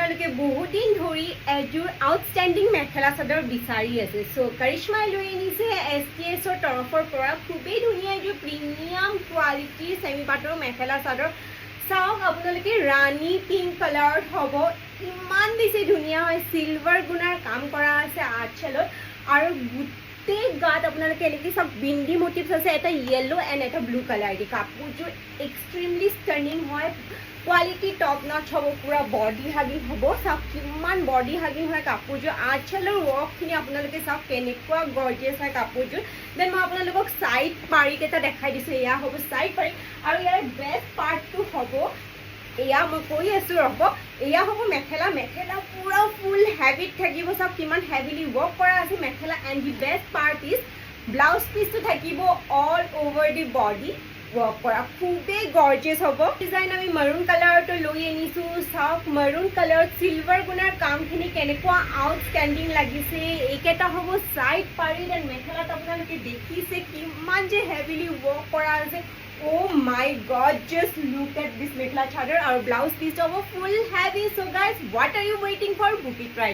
আপোনালোকে বহুত দিন ধৰি এযোৰ আউটষ্টেণ্ডিং মেখেলা চাদৰ বিচাৰি আছে সো কাৰিশ্মাই লৈ আনিছে STSৰ তৰফৰ পৰা খুবেই ধুনীয়া এযোৰ প্ৰিমিয়াম কোৱালিটিৰ সেমি পাটৰ মেখেলা চাদৰ চাওক আপোনালোকে ৰাণী পিংক কালাৰত হ'ব ইমান বেছি ধুনীয়া হয় সিলভাৰ গুণাৰ কাম কৰা আছে আঁচলত আৰু গোটেই গাত আপোনালোকে এনেকৈ চাওক বিন্দি মটিভছ আছে এটা য়েলো এণ্ড এটা ব্লু কালাৰ দি কাপোৰযোৰ এক্সট্ৰিমলি ষ্টাৰ্নিং হয় কোৱালিটি টপ নচ হ'ব পুৰা বডি হাগিং হ'ব চাওক কিমান বডি হাগিং হয় কাপোৰযোৰ আঁচলৰ ৱৰ্কখিনি আপোনালোকে চাওক কেনেকুৱা গৰ্জিয়াছ হয় কাপোৰযোৰ দেন মই আপোনালোকক ছাইড পাৰিকেইটা দেখাই দিছোঁ এয়া হ'ব ছাইড পাৰি আৰু ইয়াৰ বেষ্ট পাৰ্টটো হ'ব এয়া মই কৈ আছোঁ ৰ'ব এয়া হ'ব মেখেলা পুৰা ফুল হেভিত থাকিব চাওক কিমান হেভিলি ৱৰ্ক কৰা আছে mekhela and the best part is blouse পিচটো থাকিব all over the body work কৰা খুবেই গৰ্জিয়াছ হ'ব ডিজাইন আমি মাৰুন কালাৰতো লৈ আনিছোঁ চাওক মাৰুন কালাৰত চিলভাৰ গুণাৰ কামখিনি কেনেকুৱা আউটষ্টেণ্ডিং লাগিছে এইকেইটা হ'ব ছাইড পাৰি দেন মেখেলাত আপোনালোকে দেখিছে কিমান যে হেভিলি ৱৰ্ক কৰা আছে Oh my god, just look at this mekhela chador. Our blouse piece of full heavy. So guys, what are you waiting for? Book it right.